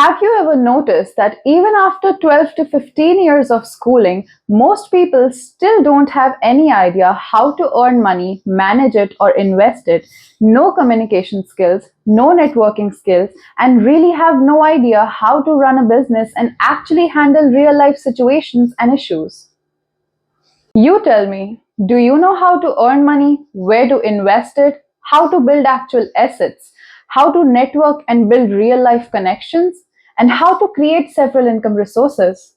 Have you ever noticed that even after 12 to 15 years of schooling, most people still don't have any idea how to earn money, manage it, or invest it? No communication skills, no networking skills, and really have no idea how to run a business and actually handle real life situations and issues. You tell me, do you know how to earn money, where to invest it, how to build actual assets, how to network and build real life connections, and how to create several income resources?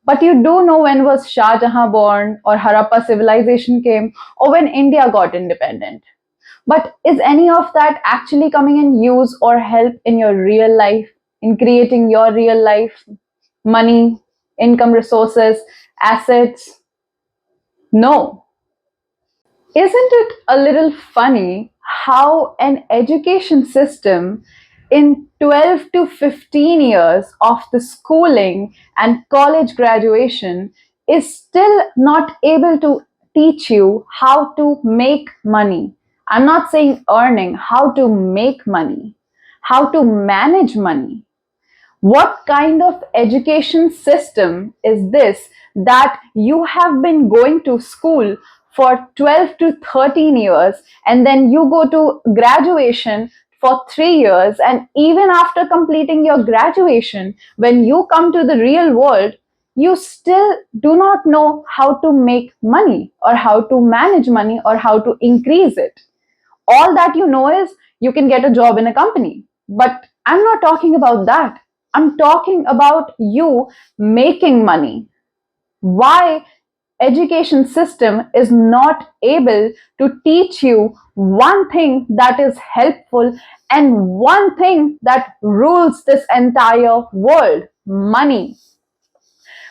But you do know when was Shah Jahan born, or Harappa civilization came, or when India got independent. But is any of that actually coming in use or help in your real life, in creating your real life, money, income resources, assets? No. Isn't it a little funny how an education system in 12 to 15 years of the schooling and college graduation is still not able to teach you how to make money? I'm not saying earning, how to make money, how to manage money. What kind of education system is this that you have been going to school for 12 to 13 years and then you go to graduation for 3 years, and even after completing your graduation, when you come to the real world, you still do not know how to make money or how to manage money or how to increase it? All that you know is you can get a job in a company. But I'm not talking about that. I'm talking about you making money. Why education system is not able to teach you one thing that is helpful and one thing that rules this entire world: money.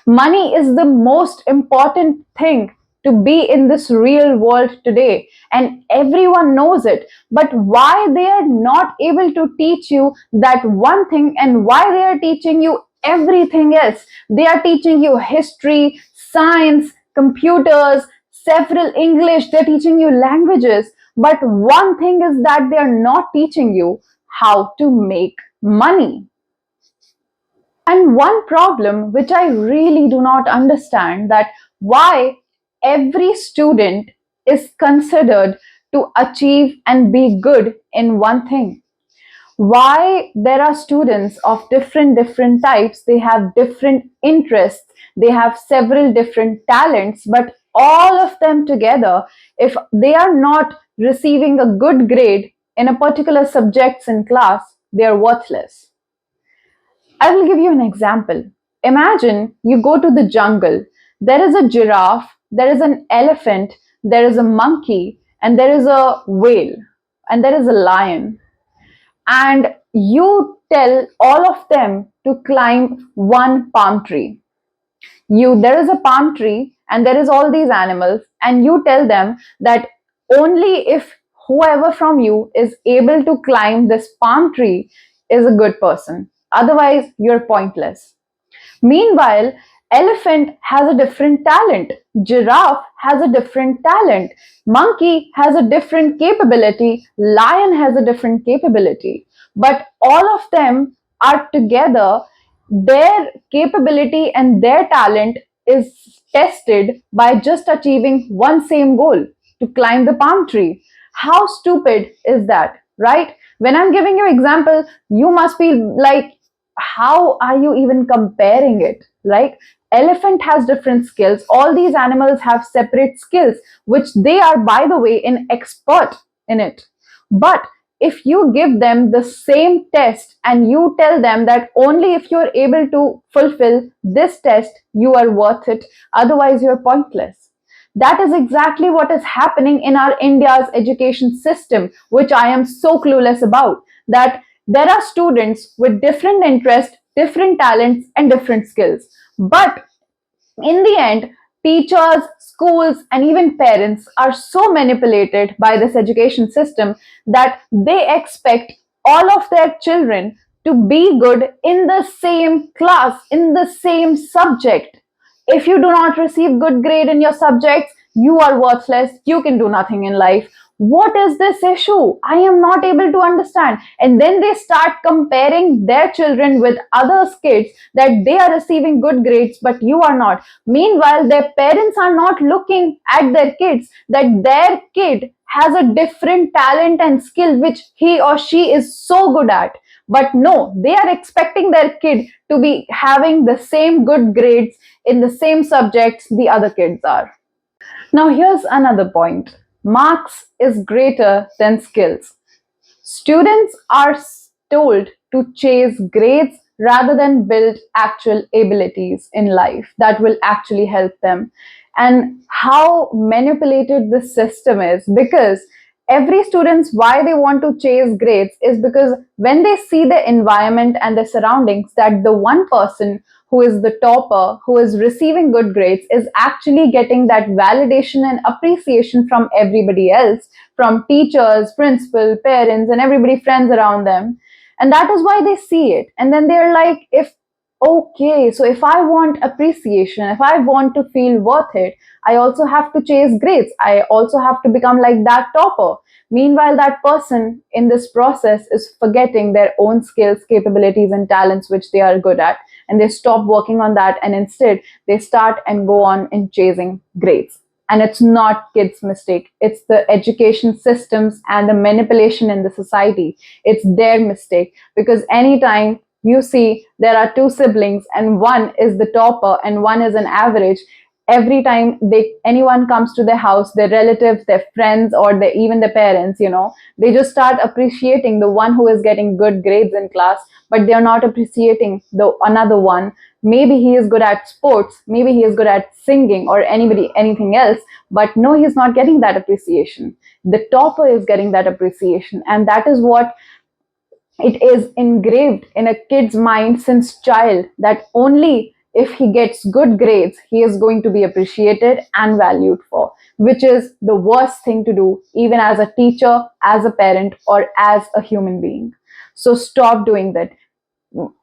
Money is the most important thing to be in this real world today, and everyone knows it. But why they are not able to teach you that one thing, and why they are teaching you everything else? They are teaching you history, science, computers, several English, they're teaching you languages. But one thing is that they are not teaching you how to make money. And one problem which I really do not understand, that why every student is considered to achieve and be good in one thing. Why there are students of different types, they have different interests, they have several different talents, but all of them together, if they are not receiving a good grade in a particular subjects in class, they are worthless. I will give you an example. Imagine you go to the jungle. There is a giraffe, there is an elephant, there is a monkey, and there is a whale, and there is a lion. And you tell all of them to climb one palm tree. There is a palm tree, and there is all these animals, and you tell them that only if whoever from you is able to climb this palm tree is a good person, otherwise you're pointless. Meanwhile, elephant has a different talent, giraffe has a different talent, monkey has a different capability, lion has a different capability. But all of them are together, their capability and their talent is tested by just achieving one same goal: to climb the palm tree. How stupid is that, right? When I'm giving you example, you must be like, how are you even comparing it? Like, elephant has different skills, all these animals have separate skills, which they are, by the way, an expert in it. But if you give them the same test and you tell them that only if you're able to fulfill this test you are worth it, otherwise you're pointless. That is exactly what is happening in our India's education system, which I am so clueless about. That there are students with different interests, different talents, and different skills. But in the end, teachers, schools, and even parents are so manipulated by this education system that they expect all of their children to be good in the same class, in the same subject. If you do not receive good grade in your subjects, you are worthless, you can do nothing in life. what is this issue? I am not able to understand. And then they start comparing their children with other kids, that they are receiving good grades, but you are not. Meanwhile, their parents are not looking at their kids, that their kid has a different talent and skill which he or she is so good at. But no, they are expecting their kid to be having the same good grades in the same subjects the other kids are. Now, here's another point: marks is greater than skills. Students are told to chase grades rather than build actual abilities in life that will actually help them. And how manipulated this system is, because every students, why they want to chase grades is because when they see the environment and the surroundings, that the one person who is the topper, who is receiving good grades, is actually getting that validation and appreciation from everybody else, from teachers, principal, parents, and everybody, friends around them. And that is why they see it. And then they're like, if okay, so if I want appreciation, if I want to feel worth it, I also have to chase grades. I also have to become like that topper. Meanwhile, that person in this process is forgetting their own skills, capabilities, and talents which they are good at. And they stop working on that, and instead they start and go on in chasing grades. And it's not kids' mistake, it's the education systems and the manipulation in the society. It's their mistake, because anytime you see there are two siblings and one is the topper and one is an average, every time anyone comes to their house, their relatives, their friends, or even their parents, they just start appreciating the one who is getting good grades in class, but they're not appreciating the another one. Maybe he is good at sports, maybe he is good at singing or anything else, but no, he's not getting that appreciation. The topper is getting that appreciation, and that is what it is engraved in a kid's mind since child, that only if he gets good grades he is going to be appreciated and valued for, which is the worst thing to do, even as a teacher, as a parent, or as a human being. So stop doing that.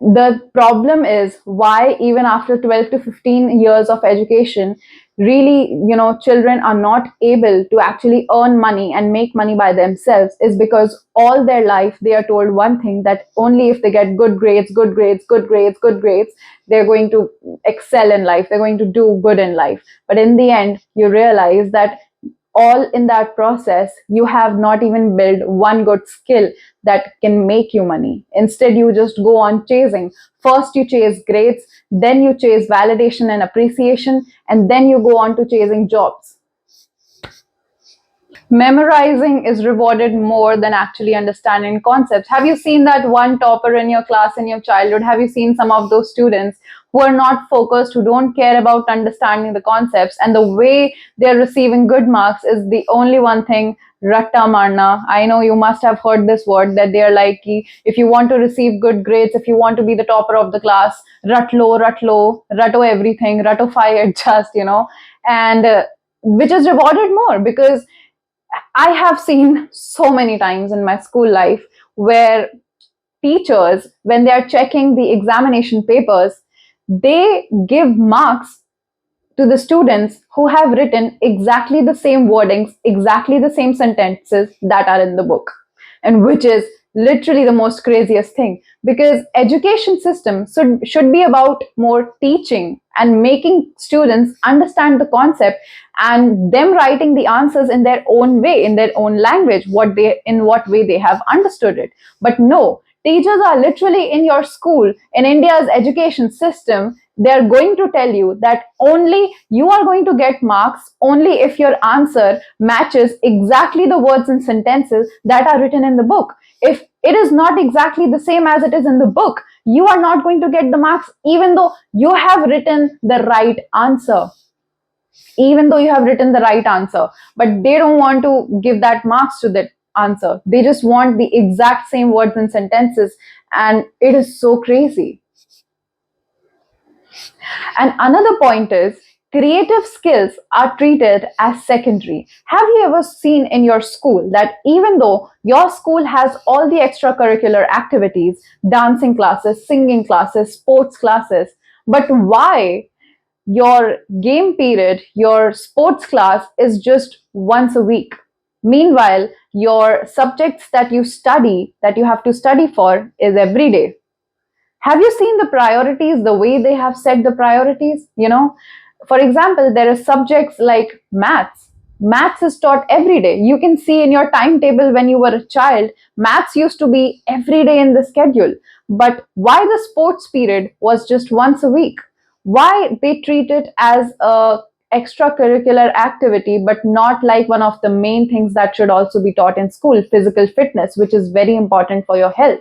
The problem is why even after 12 to 15 years of education, really, children are not able to actually earn money and make money by themselves, is because all their life they are told one thing, that only if they get good grades, good grades, good grades, good grades, they're going to excel in life, they're going to do good in life. But in the end, you realize that all in that process you have not even built one good skill that can make you money. Instead, you just go on chasing. First you chase grades, then you chase validation and appreciation, and then you go on to chasing jobs. Memorizing is rewarded more than actually understanding concepts. Have you seen that one topper in your class in your childhood? Have you seen some of those students who are not focused, who don't care about understanding the concepts, and the way they're receiving good marks is the only one thing: ratta marna. I know you must have heard this word, that they're like, if you want to receive good grades, if you want to be the topper of the class, ratlo, ratto everything, ratify it just, and which is rewarded more, because I have seen so many times in my school life where teachers, when they are checking the examination papers, they give marks to the students who have written exactly the same wordings, exactly the same sentences that are in the book, and which is literally the most craziest thing, because education system should be about more teaching and making students understand the concept, and them writing the answers in their own way, in their own language, in what way they have understood it. But no, teachers are literally in your school. In India's education system, they're going to tell you that only you are going to get marks only if your answer matches exactly the words and sentences that are written in the book. If it is not exactly the same as it is in the book, you are not going to get the marks, even though you have written the right answer. Even though you have written the right answer, but they don't want to give that marks to that answer. They just want the exact same words and sentences, and it is so crazy. And another point is, creative skills are treated as secondary. Have you ever seen in your school that even though your school has all the extracurricular activities, dancing classes, singing classes, sports classes, but why your game period, your sports class is just once a week? Meanwhile, your subjects that you study, that you have to study for, is every day. Have you seen the priorities, the way they have set the priorities? For example, there are subjects like maths. Maths is taught every day. You can see in your timetable when you were a child, maths used to be every day in the schedule. But why the sports period was just once a week? Why they treat it as a extracurricular activity, but not like one of the main things that should also be taught in school, physical fitness, which is very important for your health.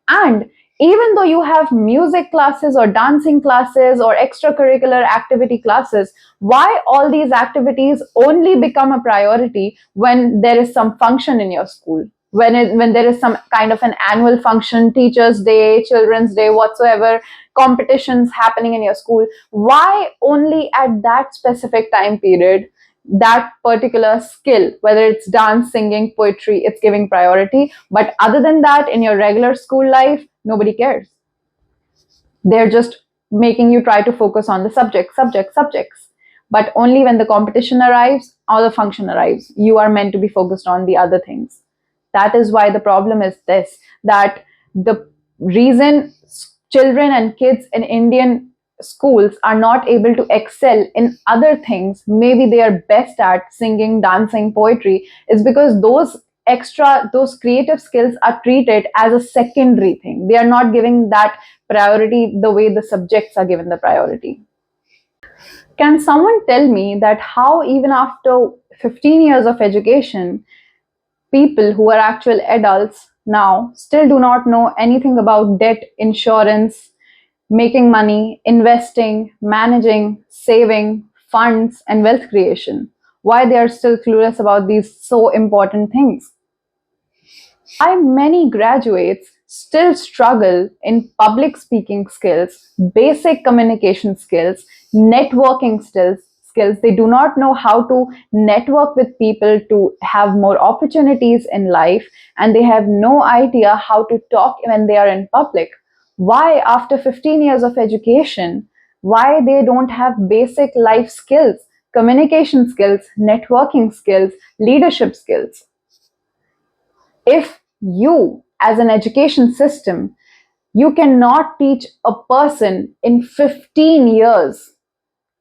And even though you have music classes or dancing classes or extracurricular activity classes, why all these activities only become a priority when there is some function in your school? When there is some kind of an annual function, Teachers' Day, Children's Day, whatsoever competitions happening in your school, why only at that specific time period that particular skill, whether it's dance, singing, poetry, it's giving priority? But other than that, in your regular school life, nobody cares. They're just making you try to focus on the subjects. But only when the competition arrives or the function arrives, you are meant to be focused on the other things. That is why the problem is this, that the reason children and kids in Indian schools are not able to excel in other things, maybe they are best at singing, dancing, poetry, is because those creative skills are treated as a secondary thing. They are not giving that priority the way the subjects are given the priority. Can someone tell me that how, even after 15 years of education, people who are actual adults now still do not know anything about debt, insurance, making money, investing, managing, saving, funds, and wealth creation? Why they are still clueless about these so important things? Why many graduates still struggle in public speaking skills, basic communication skills, networking skills. They do not know how to network with people to have more opportunities in life, and they have no idea how to talk when they are in public. Why, after 15 years of education, why they don't have basic life skills, communication skills, networking skills, leadership skills? If you, as an education system, you cannot teach a person in 15 years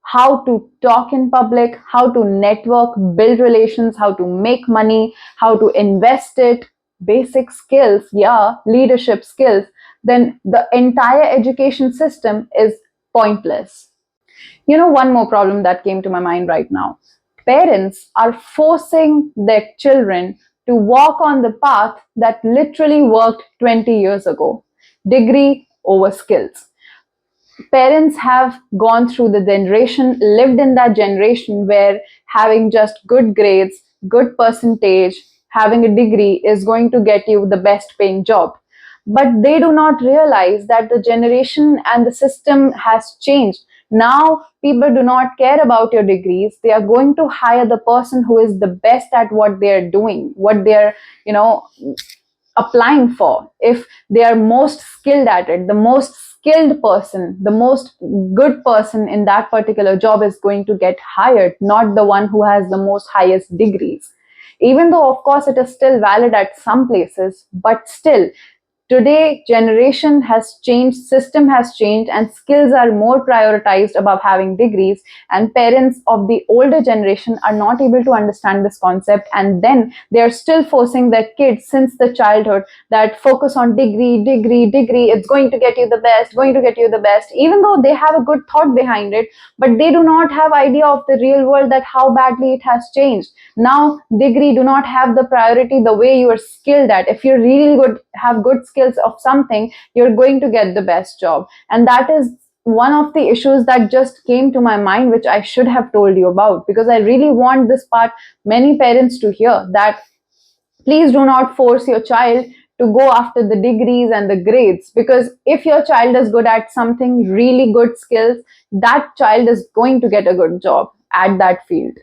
how to talk in public, how to network, build relations, how to make money, how to invest it, basic skills, yeah, leadership skills, then the entire education system is pointless. One more problem that came to my mind right now. Parents are forcing their children to walk on the path that literally worked 20 years ago. Degree over skills. Parents have gone through the generation, lived in that generation where having just good grades, good percentage, having a degree is going to get you the best paying job. But they do not realize that the generation and the system has changed. Now people do not care about your degrees. They are going to hire the person who is the best at what they are doing, what they're, applying for. If they are most skilled at it, the most skilled person, the most good person in that particular job is going to get hired, not the one who has the most highest degrees. Even though, of course, it is still valid at some places, but still, today generation has changed, system has changed, and skills are more prioritized above having degrees. And parents of the older generation are not able to understand this concept, and then they are still forcing their kids since the childhood that focus on degree, it's going to get you the best, going to get you the best, even though they have a good thought behind it. But they do not have idea of the real world, that how badly it has changed. Now degree do not have the priority the way you are skilled at. If you're really good, have good skills of something, you're going to get the best job. And that is one of the issues that just came to my mind, which I should have told you about, because I really want this part many parents to hear, that please do not force your child to go after the degrees and the grades, because if your child is good at something, really good skills, that child is going to get a good job at that field.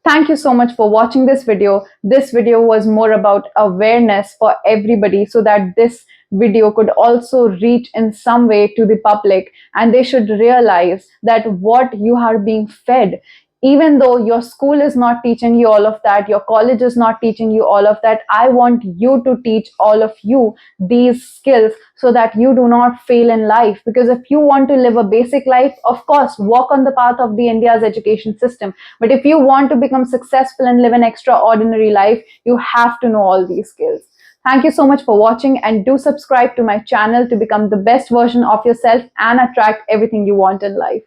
Thank you so much for watching this video. This video was more about awareness for everybody, so that this video could also reach in some way to the public, and they should realize that what you are being fed, even though your school is not teaching you all of that, your college is not teaching you all of that, I want you to teach all of you these skills so that you do not fail in life. Because if you want to live a basic life, of course, walk on the path of the India's education system. But if you want to become successful and live an extraordinary life, you have to know all these skills. Thank you so much for watching, and do subscribe to my channel to become the best version of yourself and attract everything you want in life.